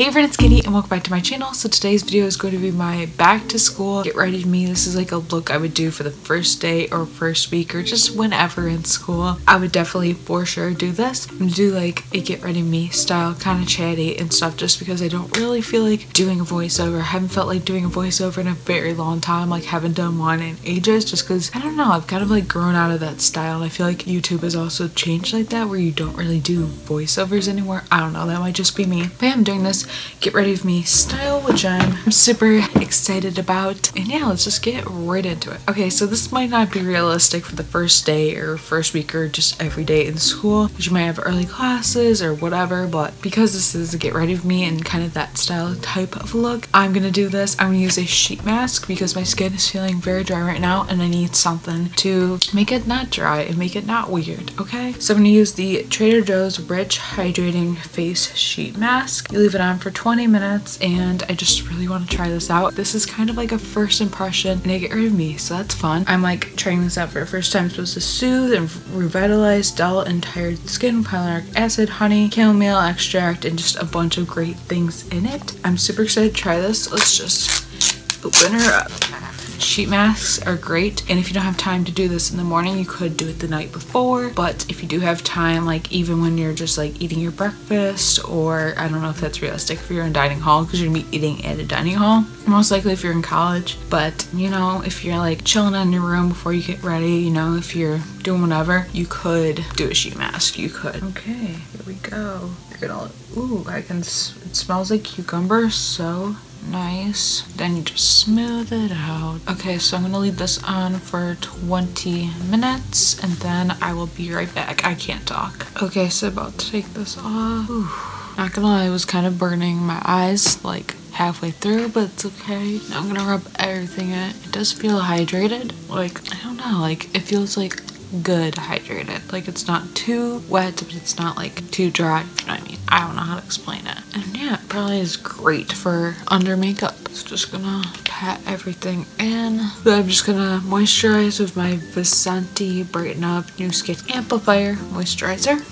Hey friends, it's Katie and welcome back to my channel. So today's video is going to be my back to school get ready to me. This is like a look I would do for the first day or first week or just whenever in school. I would definitely for sure do this. I'm gonna do like a get ready me style, kind of chatty and stuff, just because I don't really feel like doing a voiceover. I haven't felt like doing a voiceover in a very long time, like haven't done one in ages, just because I don't know, I've kind of like grown out of that style, and I feel like YouTube has also changed like that, where you don't really do voiceovers anymore. I don't know, that might just be me. But yeah, I'm doing this get ready with me style, which I'm super excited about, and yeah, let's just get right into it. Okay, so this might not be realistic for the first day or first week or just every day in school, because you might have early classes or whatever, but because this is a get ready with me and kind of that style type of look, I'm gonna do this. I'm gonna use a sheet mask because my skin is feeling very dry right now and I need something to make it not dry and make it not weird. Okay, so I'm gonna use the Trader Joe's Rich Hydrating Face Sheet Mask. You leave it on for 20 minutes, and I just really want to try this out. This is kind of like a first impression and a get rid of me, so that's fun. I'm like trying this out for the first time. It's supposed to soothe and revitalize dull and tired skin with hyaluronic acid, honey, chamomile extract, and just a bunch of great things in it. I'm super excited to try this. Let's just open her up. Sheet masks are great, and if you don't have time to do this in the morning, you could do it the night before. But if you do have time, like even when you're just like eating your breakfast, or I don't know if that's realistic if you're in dining hall, because you're gonna be eating at a dining hall most likely if you're in college. But you know, if you're like chilling in your room before you get ready, you know, if you're doing whatever, you could do a sheet mask. You could. Okay, here we go. You're gonna, ooh, it smells like cucumber, so nice. Then you just smooth it out. Okay, so I'm gonna leave this on for 20 minutes and then I will be right back. I can't talk. Okay, so about to take this off. Ooh, not gonna lie, it was kind of burning my eyes like halfway through, but it's okay. Now I'm gonna rub everything in. It does feel hydrated. Like, I don't know, like it feels like good hydrated. Like it's not too wet, but it's not like too dry. You know what I mean? I don't know how to explain it. And yeah, it probably is great for under makeup. So just gonna pat everything in. Then I'm just gonna moisturize with my Vasanti Brighten Up New Skin Amplifier Moisturizer.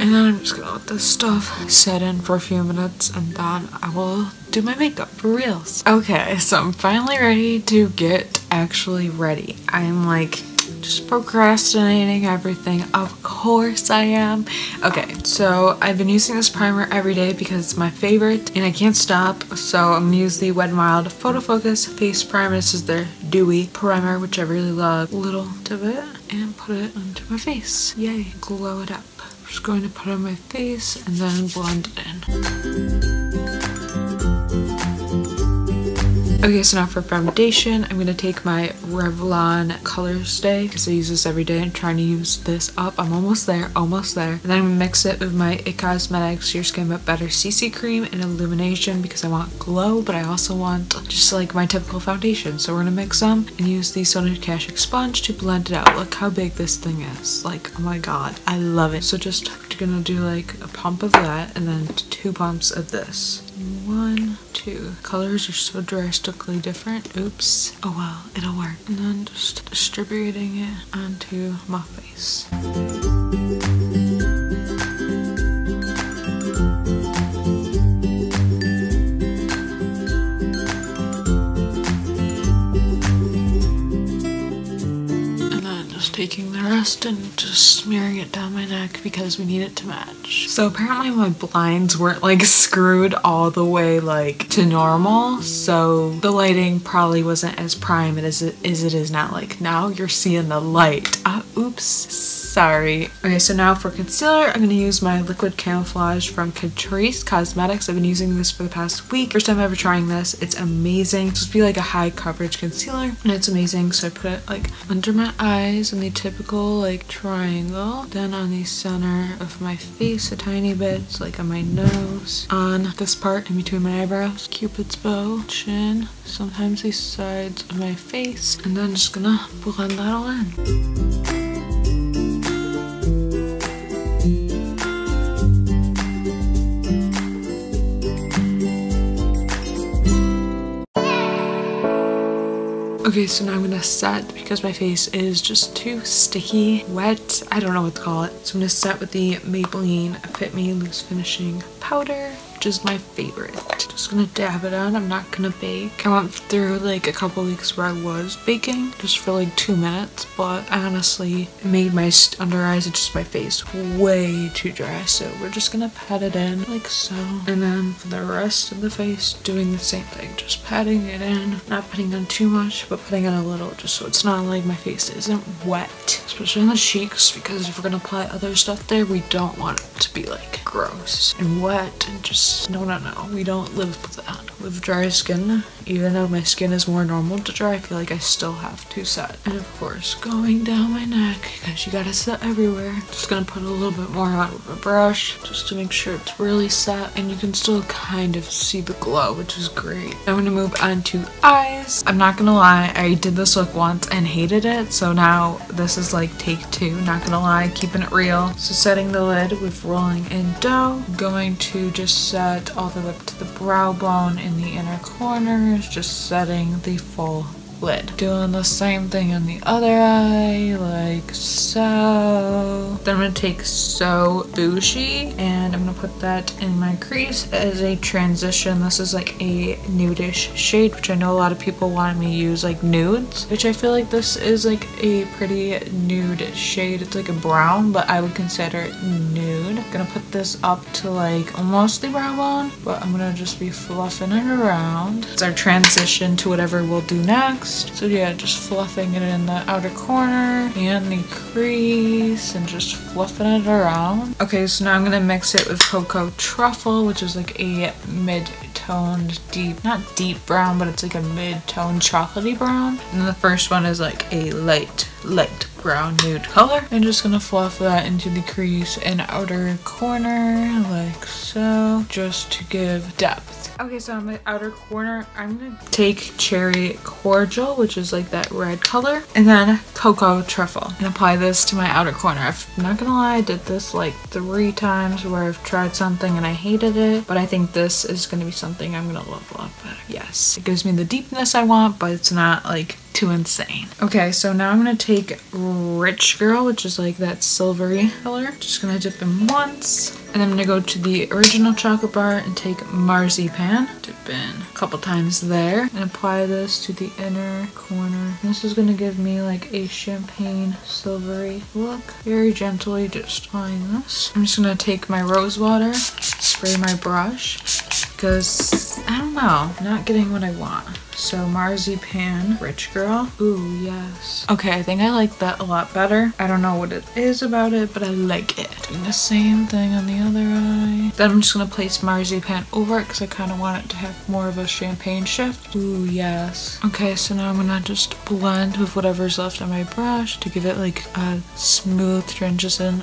And then I'm just gonna let this stuff set in for a few minutes, and then I will do my makeup for reals. Okay, so I'm finally ready to get actually ready. I'm like just procrastinating everything. Of course I am. Okay, so I've been using this primer every day because it's my favorite and I can't stop. So I'm gonna use the Wet n Wild Photo Focus Face Primer. This is their Dewy primer, which I really love. A little of it and put it onto my face. Yay, glow it up. I'm just going to put it on my face and then blend it in. Okay, so now for foundation, I'm gonna take my Revlon Colorstay because I use this every day. I'm trying to use this up. I'm almost there, almost there. And then I'm gonna mix it with my IT Cosmetics Your Skin But Better CC Cream and Illumination because I want glow, but I also want just like my typical foundation. So we're gonna mix them and use the Sonia Kashuk sponge to blend it out. Look how big this thing is. Like, oh my god, I love it. So just gonna do like a pump of that and then 2 pumps of this. 1, 2. Colors are so drastically different. Oops. Oh well, it'll work. And then just distributing it onto my face. Taking the rest and just smearing it down my neck because we need it to match. So apparently my blinds weren't like screwed all the way like to normal, so the lighting probably wasn't as prime as it is now. Like now you're seeing the light. Oops, sorry. Okay, so now for concealer, I'm gonna use my liquid camouflage from Caprice Cosmetics. I've been using this for the past week. First time ever trying this. It's amazing. It's supposed to be like a high coverage concealer and it's amazing. So I put it like under my eyes in the typical like triangle, then on the center of my face a tiny bit, so like on my nose, on this part in between my eyebrows, Cupid's bow, chin, sometimes the sides of my face, and then just gonna blend that all in. Okay, so now I'm gonna set because my face is just too sticky, wet, I don't know what to call it. So I'm gonna set with the Maybelline Fit Me Loose Finishing powder, which is my favorite. Just gonna dab it on. I'm not gonna bake. I went through like a couple weeks where I was baking just for like 2 minutes, but I honestly made my under eyes and just my face way too dry, so we're just gonna pat it in like so. And then for the rest of the face, doing the same thing, just patting it in, not putting on too much, but putting on a little, just so it's not like my face isn't wet, especially on the cheeks, because if we're gonna apply other stuff there, we don't want it to be like gross and wet and just no, we don't live with that. With dry skin, even though my skin is more normal to dry, I feel like I still have to set. And of course, going down my neck, because you gotta set everywhere. Just gonna put a little bit more out with a brush, just to make sure it's really set, and you can still kind of see the glow, which is great. I'm gonna move on to eyes. I'm not gonna lie, I did this look once and hated it, so now this is like take 2, not gonna lie, keeping it real. So setting the lid with rolling in dough, going to just set all the way up to the brow bone in the inner corners, just setting the full lid. Doing the same thing on the other eye, like so. Then I'm gonna take So Bougie and I'm gonna put that in my crease as a transition. This is like a nudish shade, which I know a lot of people want me to use like nudes, which I feel like this is like a pretty nude shade. It's like a brown, but I would consider it nude. I'm gonna put this up to like almost the brow bone, but I'm gonna just be fluffing it around. It's our transition to whatever we'll do next. So yeah, just fluffing it in the outer corner and the crease and just fluffing it around. Okay, so now I'm gonna mix it with Cocoa Truffle, which is like a mid-toned deep, not deep brown, but it's like a mid-toned chocolatey brown. And then the first one is like a light brown nude color. I'm just gonna fluff that into the crease and outer corner like so, just to give depth. Okay, so on the outer corner, I'm gonna take Cherry Cordial, which is like that red color, and then Cocoa Truffle, and apply this to my outer corner. I'm not gonna lie, I did this like 3 times where I've tried something and I hated it, but I think this is gonna be something I'm gonna love a lot better. Yes, it gives me the deepness I want, but it's not like too insane. Okay, so now I'm gonna take Rich Girl, which is like that silvery color. Just gonna dip in once, and I'm gonna go to the original chocolate bar and take Marzipan, dip in a couple times there, and apply this to the inner corner. This is gonna give me like a champagne silvery look. Very gently just applying this. I'm just gonna take my rose water, spray my brush, because I don't know, I'm not getting what I want. So Marzipan, Rich Girl. Ooh, yes. Okay, I think I like that a lot better. I don't know what it is about it, but I like it. Doing the same thing on the other eye. Then I'm just gonna place Marzipan over it because I kind of want it to have more of a champagne shift. Ooh, yes. Okay, so now I'm gonna just blend with whatever's left on my brush to give it like a smooth transition.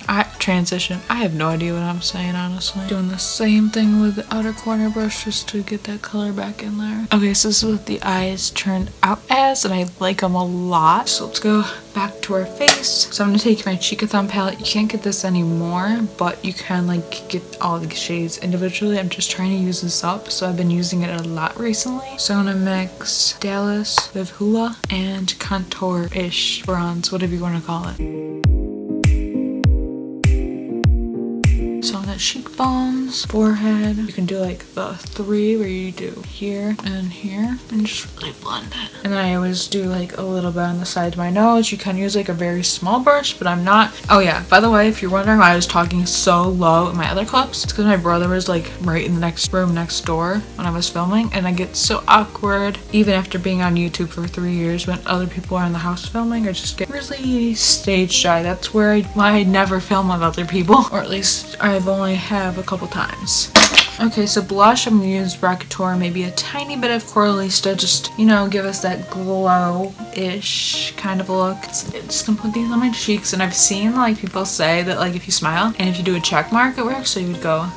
I have no idea what I'm saying, honestly. Doing the same thing with the outer corner brush just to get that color back in there. Okay, so this is what the eyes turned out as, and I like them a lot. So let's go back to our face. So I'm gonna take my Cheekathon palette. You can't get this anymore, but you can like get all the shades individually. I'm just trying to use this up, so I've been using it a lot recently. So I'm gonna mix Dallas with Hoola and contour-ish bronze, whatever you want to call it. So on the cheekbones, forehead, you can do like the 3 where you do here and here and just really blend it. And then I always do like a little bit on the side of my nose. You can use like a very small brush, but I'm not. Oh yeah, by the way, if you're wondering why I was talking so low in my other clips, it's because my brother was like right in the next room next door when I was filming, and I get so awkward even after being on YouTube for 3 years. When other people are in the house filming, I just get really stage shy. That's why I never film with other people, or at least I've only have a couple times. Okay, so blush, I'm gonna use Rocketeer, maybe a tiny bit of Coralista, just, you know, give us that glow-ish kind of look. So I'm just gonna put these on my cheeks, and I've seen like people say that like if you smile and if you do a check mark it works, so you would go,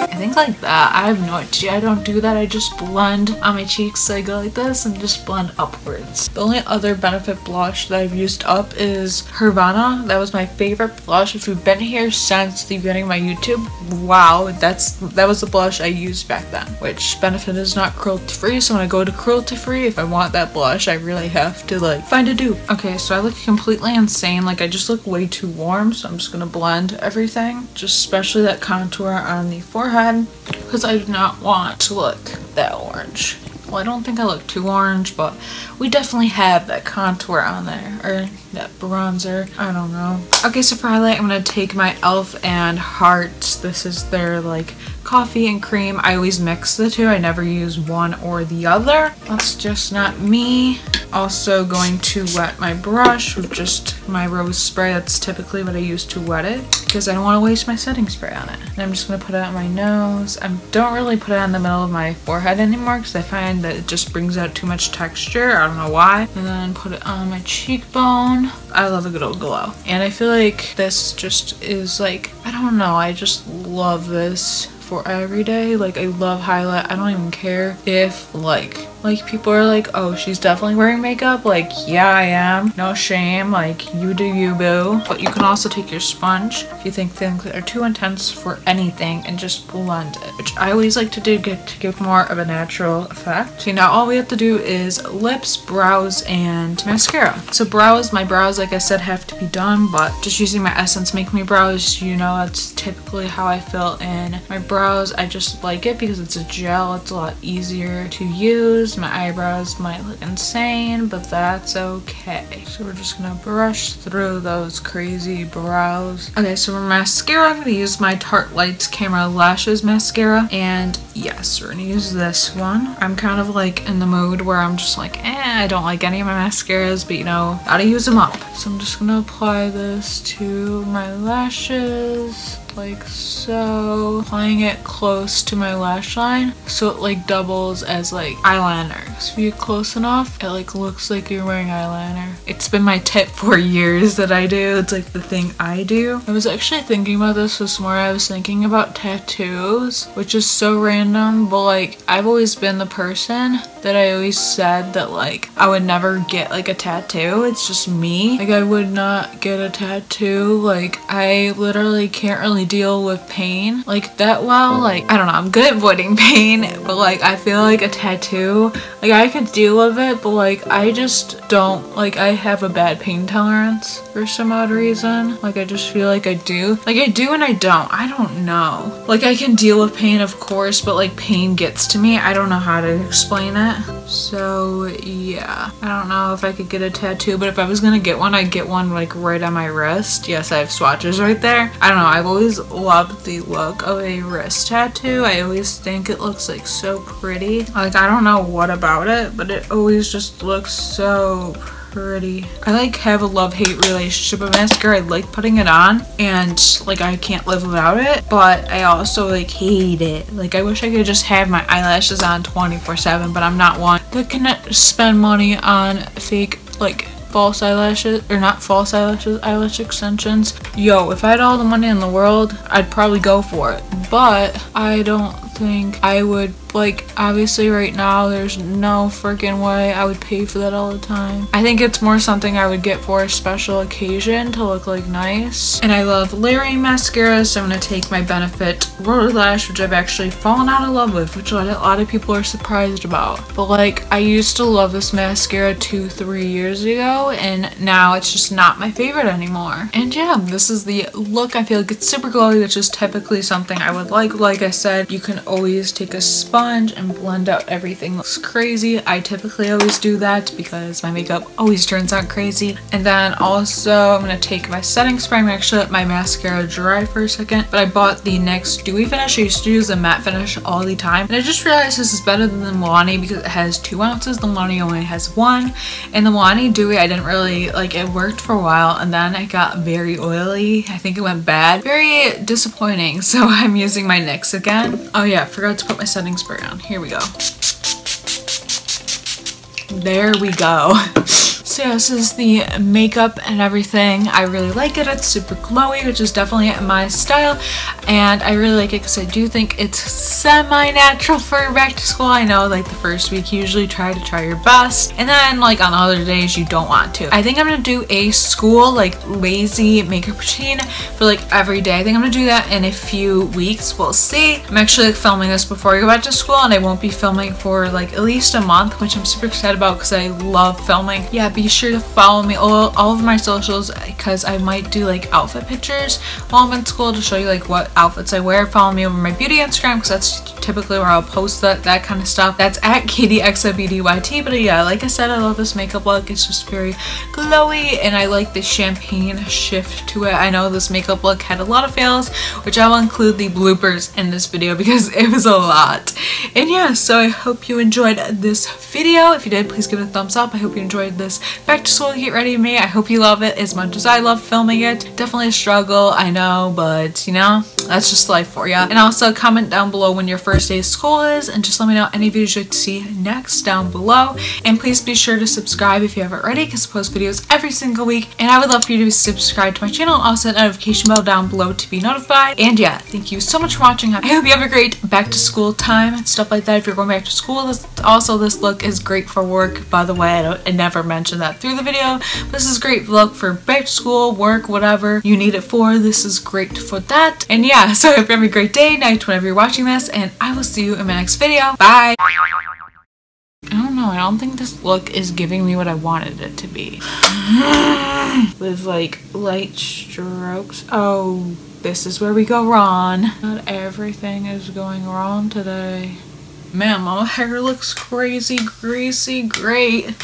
I think like that. I have no idea. I don't do that. I just blend on my cheeks. So I go like this and just blend upwards. The only other Benefit blush that I've used up is Havana. That was my favorite blush. If you've been here since the beginning of my YouTube, wow, that was the blush I used back then. Which Benefit is not cruelty free, so when I go to cruelty free, if I want that blush, I really have to like find a dupe. Okay, so I look completely insane. Like I just look way too warm, so I'm just gonna blend everything. Just especially that contour on the forehead. forehead because I do not want to look that orange. Well, I don't think I look too orange, but we definitely have that contour on there, or that bronzer. I don't know. Okay, so for highlight, I'm going to take my e.l.f. and Heart. This is their like coffee and cream. I always mix the two. I never use one or the other. That's just not me. Also going to wet my brush with just my rose spray. That's typically what I use to wet it because I don't want to waste my setting spray on it. And I'm just going to put it on my nose. I don't really put it on the middle of my forehead anymore because I find that it just brings out too much texture. I don't know why. And then put it on my cheekbone. I love a good old glow. And I feel like this just is like, I don't know, I just love this for every day. Like, I love highlight. I don't even care if like people are like, oh, she's definitely wearing makeup. Like, yeah, I am. No shame. Like, you do you, boo. But you can also take your sponge if you think things are too intense for anything and just blend it, which I always like to do to give more of a natural effect. See, now all we have to do is lips, brows, and mascara. So brows, my brows, like I said, have to be done, but just using my Essence Make Me Brows, you know, that's typically how I fill in my brows. I just like it because it's a gel. It's a lot easier to use. My eyebrows might look insane, but that's okay. So we're just gonna brush through those crazy brows. Okay, so for mascara, I'm gonna use my Tarte Lights Camera Lashes mascara. And yes, we're gonna use this one. I'm kind of like in the mood where I'm just like, I don't like any of my mascaras, but you know, gotta use them up. So I'm just gonna apply this to my lashes. Like so, applying it close to my lash line so it like doubles as like eyeliner. So if you get close enough, it like looks like you're wearing eyeliner. It's been my tip for years that I do. It's like the thing I do. I was actually thinking about this morning. I was thinking about tattoos, which is so random, but like I've always been the person that I always said that like I would never get like a tattoo. It's just me. Like I would not get a tattoo. Like I literally can't really deal with pain like that well. Like I don't know, I'm good at avoiding pain, but like I feel like a tattoo, like I could deal with it, but like I just don't, like I have a bad pain tolerance for some odd reason. Like I just feel like I do. Like I do and I don't. I don't know. Like I can deal with pain, of course, but like pain gets to me. I don't know how to explain it. So yeah, I don't know if I could get a tattoo, but if I was gonna get one, I'd get one like right on my wrist. Yes, I have swatches right there. I don't know, I've always loved the look of a wrist tattoo. I always think it looks like so pretty. Like I don't know what about it, but it always just looks so pretty. I like have a love-hate relationship with mascara. I like putting it on and like I can't live without it, but I also like hate it. Like I wish I could just have my eyelashes on 24/7, but I'm not one that can spend money on fake like false eyelashes, or not false eyelashes, eyelash extensions. Yo, if I had all the money in the world, I'd probably go for it, but I don't think I would. Like obviously right now there's no freaking way I would pay for that all the time. I think it's more something I would get for a special occasion to look like nice. And I love layering mascara, so I'm gonna take my Benefit Roller Lash, which I've actually fallen out of love with, which a lot of people are surprised about. But like I used to love this mascara 2-3 years ago, and now it's just not my favorite anymore. And yeah, this is the look. I feel like it's super glowy, which is typically something I would like. Like I said, you can always take a sponge and blend out everything. Looks crazy. I typically always do that because my makeup always turns out crazy. And then also I'm going to take my setting spray. I'm going to actually let my mascara dry for a second, but I bought the NYX Dewy finish. I used to use the matte finish all the time, and I just realized this is better than the Milani because it has 2 ounces. The Milani only has 1, and the Milani Dewy I didn't really like. It worked for a while and then it got very oily. I think it went bad. Very disappointing. So I'm using my NYX again. Oh yeah, I forgot to put my setting spray on. Here we go. There we go. So yeah, this is the makeup and everything. I really like it. It's super glowy, which is definitely my style, and I really like it because I do think it's semi-natural for back to school. I know like the first week you usually try your best, and then like on other days you don't want to. I think I'm gonna do a school like lazy makeup routine for like every day. I think I'm gonna do that in a few weeks. We'll see. I'm actually like filming this before I go back to school, and I won't be filming for like at least a month, which I'm super excited about because I love filming. Yeah, be sure to follow me all of my socials, because I might do like outfit pictures while I'm in school to show you like what outfits I wear. Follow me over my beauty Instagram, because that's typically where I'll post that kind of stuff. That's at Katiexobeauty. But yeah, like I said, I love this makeup look. It's just very glowy, and I like the champagne shift to it. I know this makeup look had a lot of fails, which I will include the bloopers in this video because it was a lot. And yeah, so I hope you enjoyed this video. If you did, please give it a thumbs up. I hope you enjoyed this back to school get ready with me. I hope you love it as much as I love filming it. Definitely a struggle, I know, but you know, that's just life for you. And also comment down below when your first day of school is, and just let me know any videos you'd like to see next down below. And please be sure to subscribe if you haven't already, because I post videos every single week, and I would love for you to subscribe to my channel and also hit the notification bell down below to be notified. And yeah, thank you so much for watching. I hope you have a great back to school time and stuff like that. If you're going back to school, this look is great for work, by the way. I never mentioned that through the video. This is a great look for back to school, work, whatever you need it for. This is great for that. And yeah, so I hope you have a great day, night, whenever you're watching this, and I will see you in my next video. Bye! I don't know, I don't think this look is giving me what I wanted it to be. With like light strokes. Oh, this is where we go wrong. Not everything is going wrong today. Man, my hair looks crazy, greasy, great.